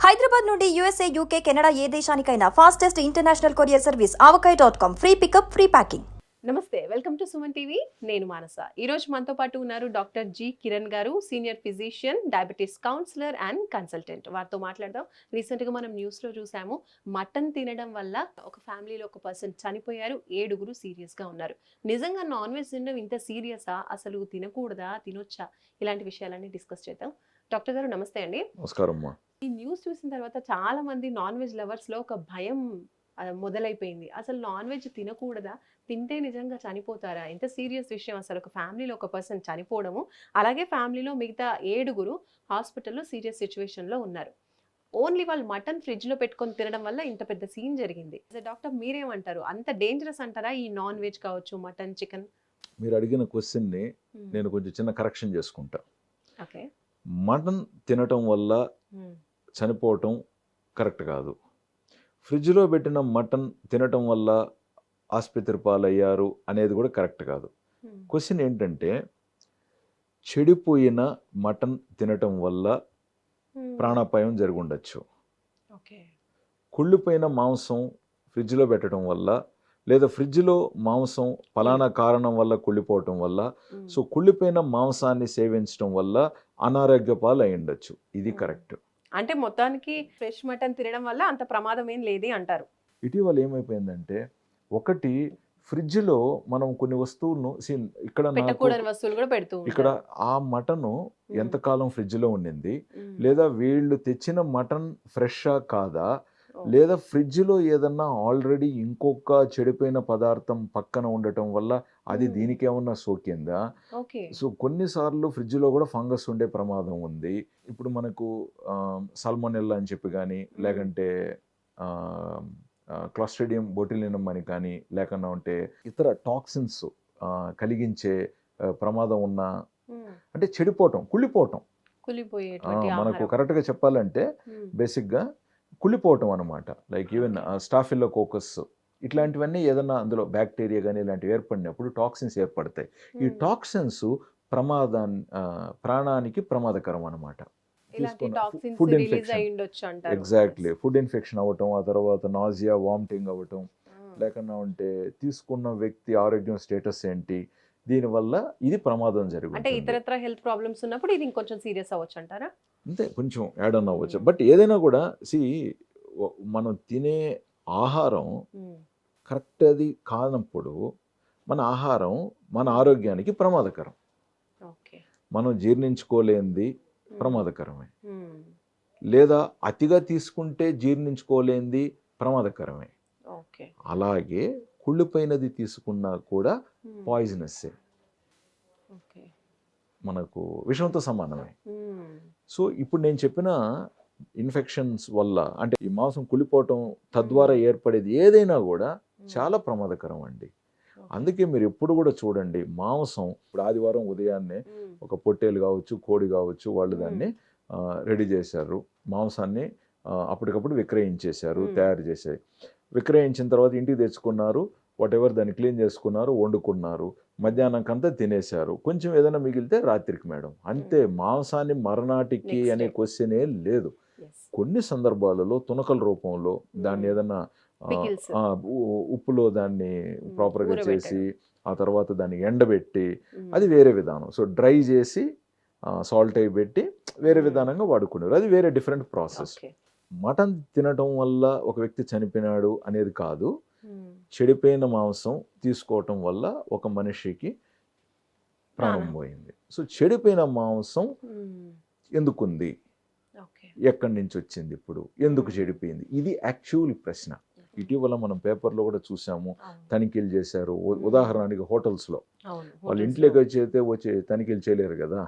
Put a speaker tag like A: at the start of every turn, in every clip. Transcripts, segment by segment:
A: హైదరాబాద్ నుండి USA, UK, Canada ఏ దేశానికైనా fastest international courier service avocai.com. Free pickup, free packing.
B: నమస్తే, వెల్కమ్ టు సుమన్ టీవీ. నేను మానస. ఈ రోజు మనతో పాటు ఉన్నారు డాక్టర్ జి కిరణ్ గారు, senior physician, diabetes counsellor and consultant. వారితో మాట్లాడదాం. రీసెంట్ గా మనం న్యూస్ లో చూసాము, మటన్ తినడం వల్ల ఒక ఫ్యామిలీలో ఒక పర్సన్ చనిపోయారు, 7 సీరియస్ గా ఉన్నారు. నిజంగా నాన్ వెజ్ తినడం ఇంత సీరియసా? అసలు తినకూడదా, తినొచ్చా? ఇలాంటి విషయాలన్నీ డిస్కస్ చేద్దాం. డాక్టర్ గారు నమస్తే అండి.
C: నమస్కారం.
B: ఈ న్యూస్ చూసిన తర్వాత చాలా మంది నాన్ వెజ్ లవర్స్ లో ఒక భయం మొదలైపోయింది. అసలు నాన్ వెజ్ తినకూడదా, తింటే నిజంగా చనిపోతారా? ఎంత సీరియస్ విషయం అసలు. ఒక ఫ్యామిలీలో ఒక పర్సన్ చనిపోవడము, అలాగే ఫ్యామిలీలో మిగతా 7 హాస్పిటల్లో సీరియస్ సిచ్యువేషన్ లో ఉన్నారు. ఓన్లీ వాళ్ళు మటన్ ఫ్రిడ్జ్ లో పెట్టుకొని తినడం వల్ల ఇంత పెద్ద సీన్ జరిగింది. డాక్టర్ మీరేమంటారు? అంత డేంజరస్ అంటారా ఈ నాన్ వెజ్ కావచ్చు, మటన్, చికెన్?
C: మీరు అడిగిన క్వశ్చన్ని నేను కొంచెం చిన్న కరెక్షన్ చేసుకుంటా.
B: ఓకే.
C: మటన్ తినటం వల్ల చనిపోవటం కరెక్ట్ కాదు. ఫ్రిడ్జ్లో పెట్టిన మటన్ తినటం వల్ల ఆసుపత్రి పాలయ్యారు అనేది కూడా కరెక్ట్ కాదు. క్వశ్చన్ ఏంటంటే, చెడిపోయిన మటన్ తినటం వల్ల ప్రాణాపాయం జరిగి ఉండొచ్చు. కుళ్ళిపోయిన మాంసం ఫ్రిడ్జ్లో పెట్టడం వల్ల, లేదా ఫ్రిడ్జ్లో మాంసం ఫలానా కారణం వల్ల కుళ్ళిపోవటం వల్ల, సో కుళ్ళిపోయిన మాంసాన్ని సేవించడం వల్ల అనారోగ్య పాలు అయి ఉండొచ్చు. ఇది కరెక్ట్.
B: అంటే మొత్తానికి ఫ్రెష్ మటన్ తినడం వల్ల అంత ప్రమాదం ఏం లేదే అంటారు.
C: ఇటీవల ఏమైపోయిందంటే, ఒకటి ఫ్రిడ్జ్లో మనం కొన్ని వస్తువులను ఇక్కడ
B: వస్తువులు కూడా పెడుతూ
C: ఇక్కడ ఆ మటను ఎంతకాలం ఫ్రిడ్జ్లో ఉండింది, లేదా వీళ్ళు తెచ్చిన మటన్ ఫ్రెషా కాదా, లేదా ఫ్రిడ్జ్లో ఏదన్నా ఆల్రెడీ ఇంకొక చెడిపోయిన పదార్థం పక్కన ఉండటం వల్ల అది దీనికి ఏమన్నా సోకిందా. సో కొన్నిసార్లు ఫ్రిడ్జ్లో కూడా ఫంగస్ ఉండే ప్రమాదం ఉంది. ఇప్పుడు మనకు సల్మోనెల్లా అని చెప్పి కానీ, లేకంటే క్లాస్ట్రిడియం బొటిలినం అని కానీ, లేకుండా ఉంటే ఇతర టాక్సిన్స్ కలిగించే ప్రమాదం ఉన్న, అంటే చెడిపోవటం, కుళ్ళిపోవటం, మనకు కరెక్ట్గా చెప్పాలంటే బేసిక్గా కుళ్ళిపోవటం అనమాట. లైక్ ఈవెన్ స్టాఫిలోకోకస్ ఇట్లాంటివన్నీ ఏదన్నా అందులో బ్యాక్టీరియా కానీ ఇలాంటివి ఏర్పడినప్పుడు టాక్సిన్స్ ఏర్పడతాయి. ఈ టాక్సిన్స్ ప్రాణానికి ప్రమాదకరం అనమాట. Food infection, exactly food infection అవ్వటం, ఆ తర్వాత నాజియా, వామిటింగ్ అవ్వటం, లేకుండా ఉంటే తీసుకున్న వ్యక్తి ఆరోగ్యం స్టేటస్ ఏంటి, దీనివల్ల ఇది ప్రమాదం జరుగుతుంది.
B: అంటే ఇతరత్ర హెల్త్ ప్రాబ్లమ్స్ ఉన్నప్పుడు ఇది కొంచెం సీరియస్ అవ్వచ్చు అంటారా?
C: అంతే, కొంచెం యాడ్ ఆన్ అవ్వచ్చు. బట్ ఏదైనా కూడా మనం తినే ఆహారం కరెక్ట్ అది కానప్పుడు మన ఆహారం మన ఆరోగ్యానికి ప్రమాదకరం. మనం జీర్ణించుకోలేనిది ప్రమాదకరమే, లేదా అతిగా తీసుకుంటే జీర్ణించుకోలేనిది ప్రమాదకరమే. అలాగే కుళ్ళిపోయినది తీసుకున్నా కూడా పాయిజనస్సే, మనకు విషంతో సమానమే. సో ఇప్పుడు నేను చెప్పిన ఇన్ఫెక్షన్స్ వల్ల, అంటే ఈ మాంసం కుళ్ళిపోవటం తద్వారా ఏర్పడేది ఏదైనా కూడా చాలా ప్రమాదకరం అండి. అందుకే మీరు ఎప్పుడు కూడా చూడండి, మాంసం ఇప్పుడు ఆదివారం ఉదయాన్నే ఒక పొట్టేలు కావచ్చు, కోడి కావచ్చు, వాళ్ళు దాన్ని రెడీ చేశారు, మాంసాన్ని అప్పటికప్పుడు విక్రయించేశారు, తయారు చేశారు. విక్రయించిన తర్వాత ఇంటికి తెచ్చుకున్నారు, వాటెవర్ దాన్ని క్లీన్ చేసుకున్నారు, వండుకున్నారు, మధ్యాహ్నంకంతా తినేశారు, కొంచెం ఏదైనా మిగిలితే రాత్రికి మేడం, అంతే. మాంసాన్ని మరనాటికి అనే క్వశ్చనే లేదు. కొన్ని సందర్భాలలో తునకల రూపంలో దాన్ని ఏదన్నా ఉప్పులో దాన్ని ప్రాపర్గా చేసి, ఆ తర్వాత దాన్ని ఎండబెట్టి, అది వేరే విధానం. సో డ్రై చేసి సాల్ట్ అయి పెట్టి వేరే విధానంగా వాడుకున్నారు, అది వేరే డిఫరెంట్ ప్రాసెస్. మటన్ తినటం వల్ల ఒక వ్యక్తి చనిపోయినాడు అనేది కాదు, చెడిపోయిన మాంసం తీసుకోవటం వల్ల ఒక మనిషికి ప్రాణం పోయింది. సో చెడిపోయిన మాంసం ఎందుకుంది, ఎక్కడి నుంచి వచ్చింది, ఇప్పుడు ఎందుకు చెడిపోయింది, ఇది యాక్చువల్ ప్రశ్న. ఇటీవల మనం పేపర్లో కూడా చూసాము, తనిఖీలు చేశారు. ఉదాహరణకి హోటల్స్లో, వాళ్ళు ఇంట్లోకి వచ్చి తనిఖీలు చేయలేరు కదా.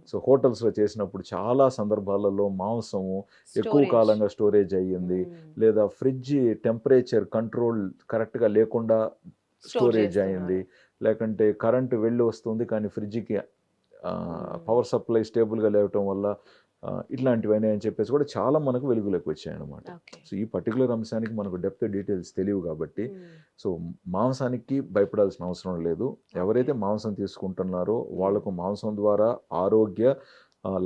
C: సో హోటల్స్లో చేసినప్పుడు చాలా సందర్భాలలో మాంసము ఎక్కువ కాలంగా స్టోరేజ్ అయ్యింది, లేదా ఫ్రిడ్జ్ టెంపరేచర్ కంట్రోల్ కరెక్ట్గా లేకుండా స్టోరేజ్ అయ్యింది, లేకంటే కరెంటు వెళ్ళి వస్తుంది కానీ ఫ్రిడ్జ్కి పవర్ సప్లై స్టేబుల్గా లేవటం వల్ల ఇట్లాంటివన్నీ అని చెప్పేసి కూడా చాలా మనకు వెలుగులోకి వచ్చాయి అనమాట. సో ఈ పర్టికులర్ అంశానికి మనకు డెప్త్ డీటెయిల్స్ తెలియవు కాబట్టి, సో మాంసానికి భయపడాల్సిన అవసరం లేదు. ఎవరైతే మాంసం తీసుకుంటున్నారో వాళ్లకు మాంసం ద్వారా ఆరోగ్య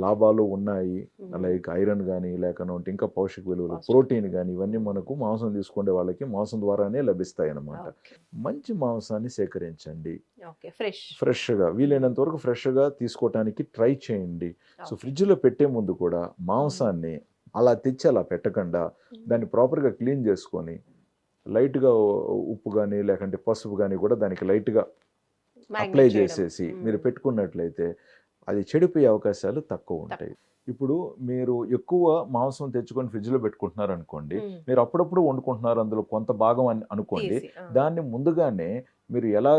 C: లాభాలు ఉన్నాయి.
B: Hmm.
C: లైక్ ఐరన్ కానీ లేకపోతే ఇంకా పౌష్టిక విలువలు,
B: పౌష్టిక
C: ప్రోటీన్ కానీ ఇవన్నీ మనకు మాంసం తీసుకునే వాళ్ళకి మాంసం ద్వారానే లభిస్తాయి అన్నమాట.
B: ఓకే.
C: మంచి మాంసాన్ని సేకరించండి,
B: ఓకే. ఫ్రెష్.
C: ఫ్రెష్గా వీలైనంత వరకు ఫ్రెష్గా తీసుకోవటానికి ట్రై చేయండి. So
B: okay.
C: ఫ్రిడ్జ్లో పెట్టే ముందు కూడా మాంసాన్ని అలా తెచ్చి అలా పెట్టకుండా దాన్ని ప్రాపర్గా క్లీన్ చేసుకొని లైట్గా ఉప్పు కానీ లేకంటే పసుపు కానీ కూడా దానికి లైట్గా అప్లై
B: Marinate చేయడం.
C: చేసేసి మీరు పెట్టుకున్నట్లయితే అది చెడిపోయే అవకాశాలు తక్కువ ఉంటాయి. ఇప్పుడు మీరు ఎక్కువ మాంసం తెచ్చుకొని ఫ్రిడ్జ్లో పెట్టుకుంటున్నారు అనుకోండి,
B: Hmm.
C: మీరు అప్పుడప్పుడు వండుకుంటున్నారు, అందులో కొంత భాగం అని అనుకోండి.
B: తీసి,
C: దాన్ని ముందుగానే మీరు ఎలా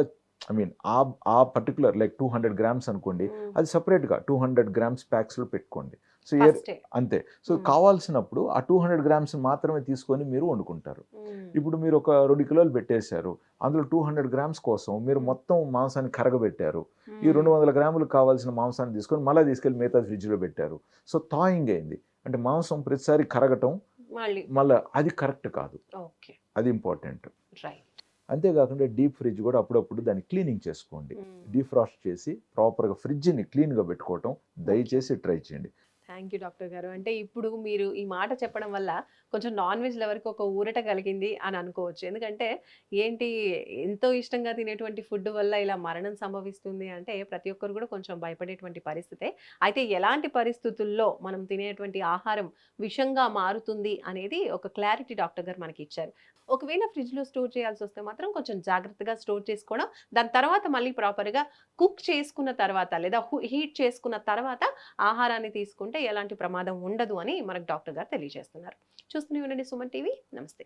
C: ఆ పర్టికులర్ లైక్ 200 గ్రామ్స్ అనుకోండి,
B: Hmm.
C: అది సపరేట్గా 200 గ్రామ్స్ ప్యాక్స్లో పెట్టుకోండి. సో
B: First ఏ.
C: అంతే. So
B: Hmm.
C: కావాల్సినప్పుడు ఆ 200 గ్రామ్స్ మాత్రమే తీసుకొని మీరు వండుకుంటారు.
B: Hmm.
C: ఇప్పుడు మీరు ఒక 2 కిలోలు పెట్టేశారు, అందులో 200 గ్రామ్స్ కోసం మీరు మొత్తం మాంసాన్ని కరగబెట్టారు. ఈ
B: Hmm.
C: 200 గ్రాములు కావాల్సిన మాంసాన్ని తీసుకొని మళ్ళీ తీసుకెళ్ళి మిగతా ఫ్రిడ్జ్లో పెట్టారు. సో థాయింగ్ అయింది, అంటే మాంసం ప్రతిసారి కరగటం మళ్ళీ అది కరెక్ట్ కాదు,
B: ఓకే.
C: అది ఇంపార్టెంట్.
B: రైట్.
C: అంతేకాకుండా డీప్ ఫ్రిడ్జ్ కూడా అప్పుడప్పుడు దాన్ని క్లీనింగ్ చేసుకోండి. డీఫ్రాస్ట్ చేసి ప్రాపర్గా ఫ్రిడ్జ్ని క్లీన్గా పెట్టుకోవటం దయచేసి ట్రై చేయండి.
B: థ్యాంక్ యూ డాక్టర్ గారు. అంటే ఇప్పుడు మీరు ఈ మాట చెప్పడం వల్ల కొంచెం నాన్ వెజ్ లవర్కి ఒక ఊరట కలిగింది అని అనుకోవచ్చు. ఎందుకంటే ఏంటి, ఎంతో ఇష్టంగా తినేటువంటి ఫుడ్ వల్ల ఇలా మరణం సంభవిస్తుంది అంటే ప్రతి ఒక్కరు కూడా కొంచెం భయపడేటువంటి పరిస్థితే. అయితే ఎలాంటి పరిస్థితుల్లో మనం తినేటువంటి ఆహారం విషంగా మారుతుంది అనేది ఒక క్లారిటీ డాక్టర్ గారు మనకి ఇచ్చారు. ఒకవేళ ఫ్రిడ్జ్లో స్టోర్ చేయాల్సి వస్తే మాత్రం కొంచెం జాగ్రత్తగా స్టోర్ చేసుకోవడం, దాని తర్వాత మళ్ళీ ప్రాపర్గా కుక్ చేసుకున్న తర్వాత లేదా హీట్ చేసుకున్న తర్వాత ఆహారాన్ని తీసుకుంటే ఎలాంటి ప్రమాదం ఉండదు అని మనకు డాక్టర్ గారు తెలియజేస్తున్నారు. చూస్తూనే ఉండండి సుమన్ టీవీ. నమస్తే.